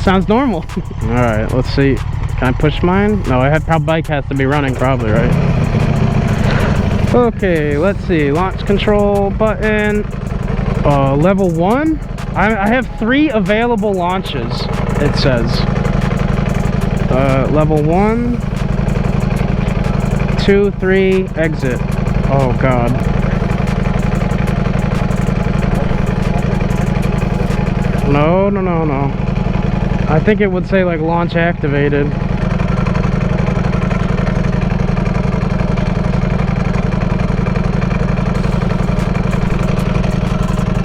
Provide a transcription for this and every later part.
Sounds normal. All right, let's see. Can I push mine? No, bike has to be running probably, right? Okay, let's see. Launch control button. Level 1. I have 3 available launches, it says. Level 1, 2, 3, exit. Oh god. No. I think it would say like launch activated.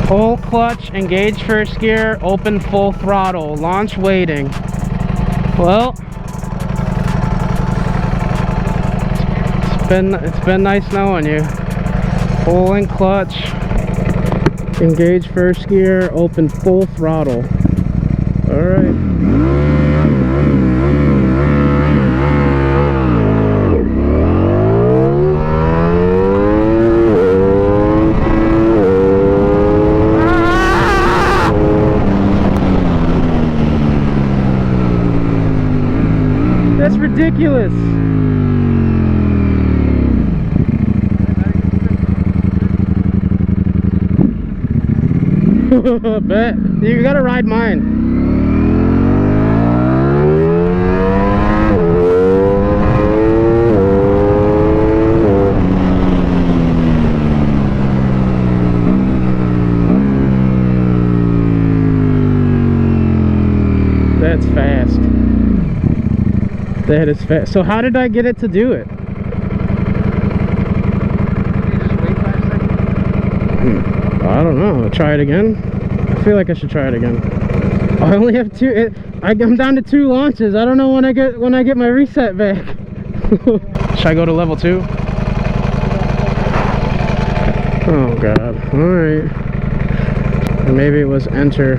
Pull clutch, engage first gear, open full throttle, launch waiting. Well, it's been nice knowing you. Pulling clutch, engage first gear, open full throttle. All right. That's ridiculous. Bet. You gotta ride mine. That's fast. That is fast. So how did I get it to do it? I don't know. Try it again. I feel like I should try it again. I only have 2. I'm down to 2 launches. I don't know when I get my reset back. Should I go to level 2? Oh god. All right. Or maybe it was enter.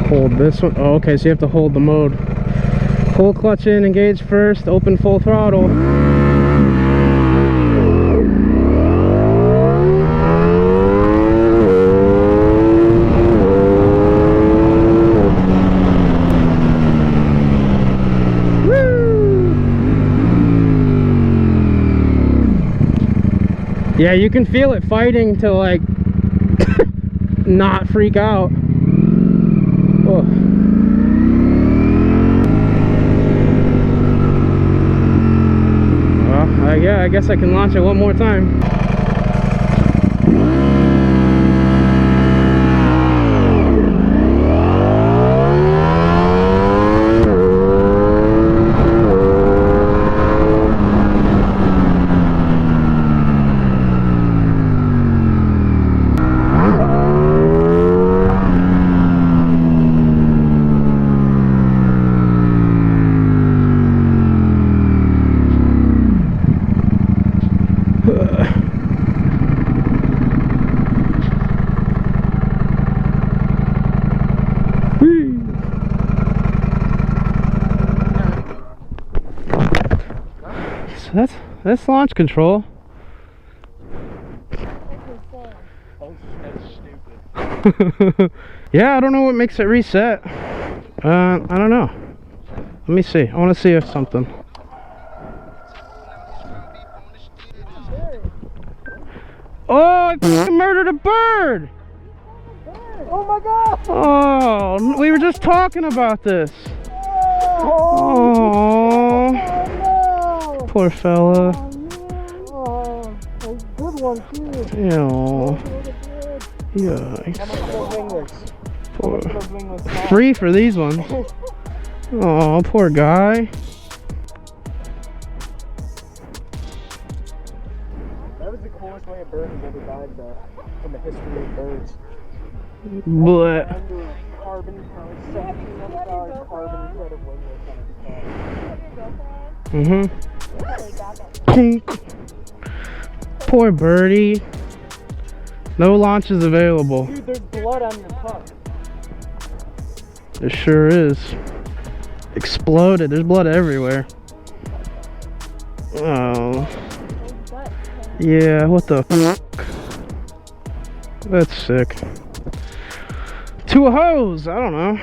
Hold this one. Oh, okay. So you have to hold the mode. Pull clutch in, engage first, open full throttle. Yeah, you can feel it fighting to like not freak out. Oh. Well, yeah, I guess I can launch it one more time. That's launch control. That's stupid. Yeah, I don't know what makes it reset. I don't know. Let me see. I want to see if something. Oh, I murdered a bird! Oh my god! Oh, we were just talking about this. Oh, no. Poor fella. Oh, a good one too. Yeah. Poor. Free for these ones. Oh, poor guy. That was the coolest way a bird has ever died, though, in the history of birds. But Carbon credit wingless. Poor birdie. No launches available. Dude, there's blood on your cup. There sure is. Exploded. There's blood everywhere. Oh. Yeah, what the fuck? That's sick. Two hoes. I don't know.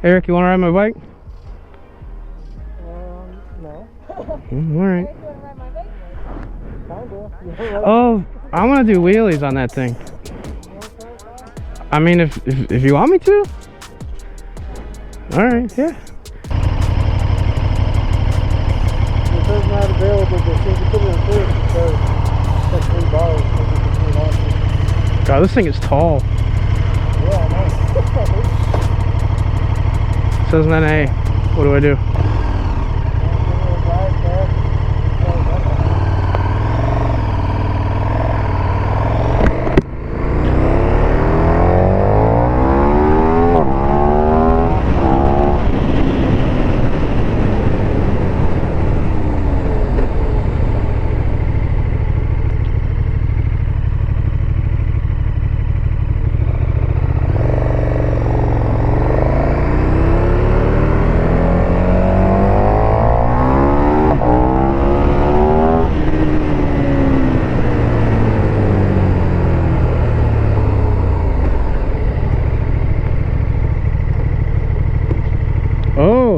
Eric, you want to ride my bike? No. All right. You wanna ride my bike? Kinda. Oh, I want to do wheelies on that thing. I mean, if you want me to. All right, yeah. It says not available, but since you put it in first, it says that's $3. Maybe between launches. God, this thing is tall. Yeah, I know. It says then, hey, what do I do?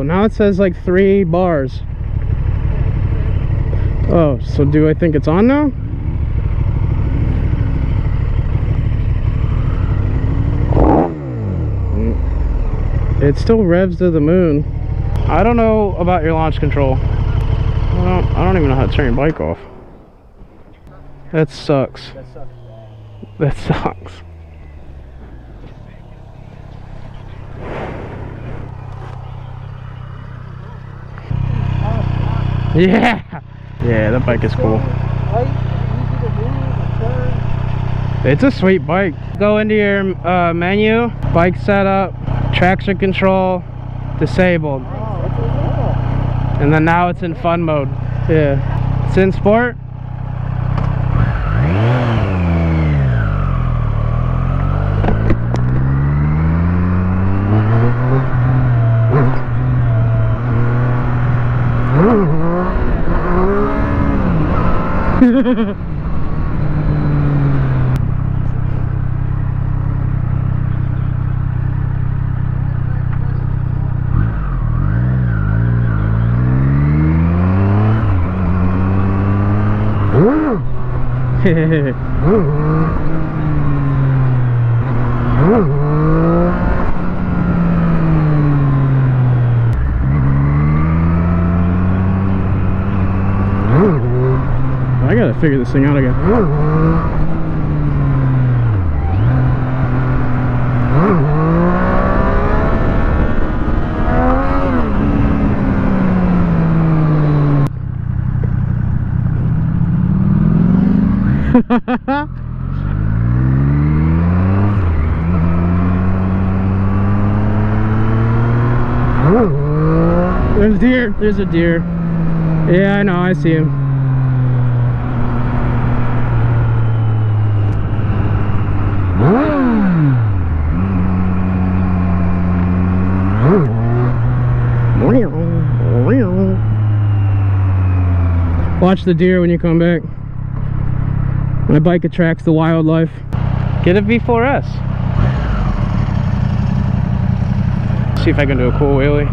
Now it says like 3 bars. Oh, so do I think it's on now? It still revs to the moon. I don't know about your launch control. I don't even know how to turn your bike off. That sucks. That sucks. That sucks. Yeah, yeah, that bike is cool. Light, easy to move and turn. It's a sweet bike. Go into your menu, bike setup, traction control, disabled, Oh, that's what and then now it's in fun mode. Yeah, it's in sport. I gotta figure this thing out again. There's a deer. There's a deer. Yeah, I know. I see him. Watch the deer when you come back. My bike attracts the wildlife. Get a V4S. See if I can do a cool wheelie.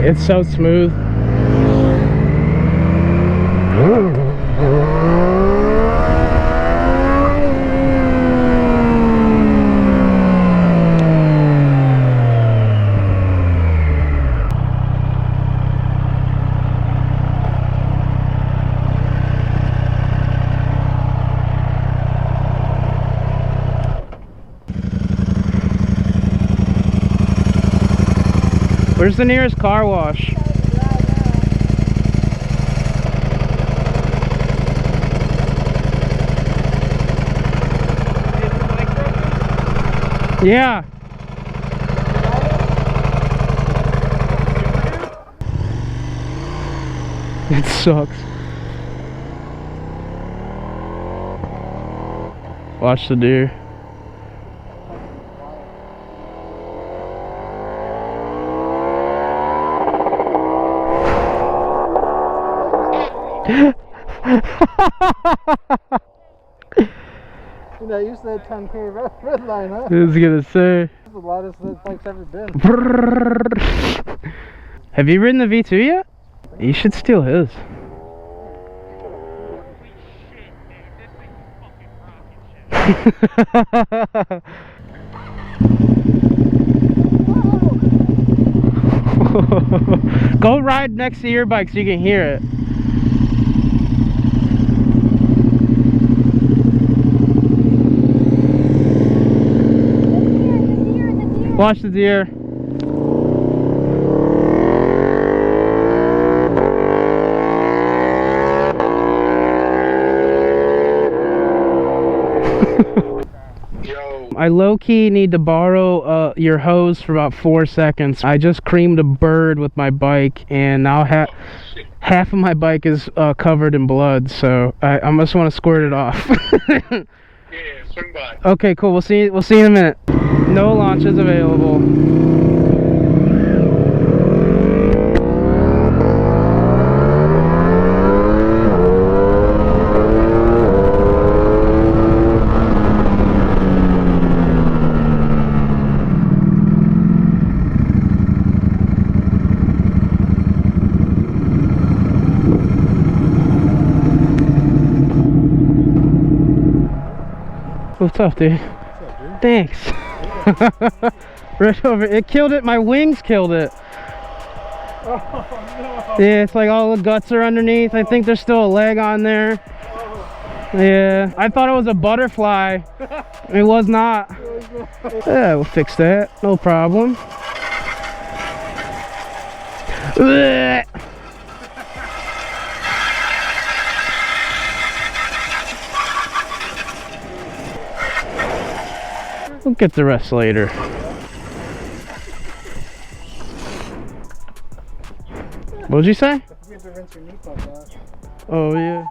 It's so smooth. Where's the nearest car wash? Yeah. It sucks. Watch the deer. You're not used to that 10K red line, huh? I was gonna say. That's the loudest that bike's ever been. Have you ridden the V2 yet? You should steal his. Go ride next to your bike so you can hear it. Watch the deer. I low-key need to borrow your hose for about 4 seconds. I just creamed a bird with my bike, and now half of my bike is covered in blood, so I just want to squirt it off. Yeah, swing by. Okay, cool. We'll see you in a minute. No launches available. What's up, dude? What's up, dude? Thanks. Right over. It killed it. My wings killed it. Oh, no. Yeah, it's like all the guts are underneath. I think there's still a leg on there. Yeah, I thought it was a butterfly. It was not. Yeah, we'll fix that. No problem. Ugh. We'll get the rest later. What'd you say? You have to rinse your knee pump out. Oh, yeah.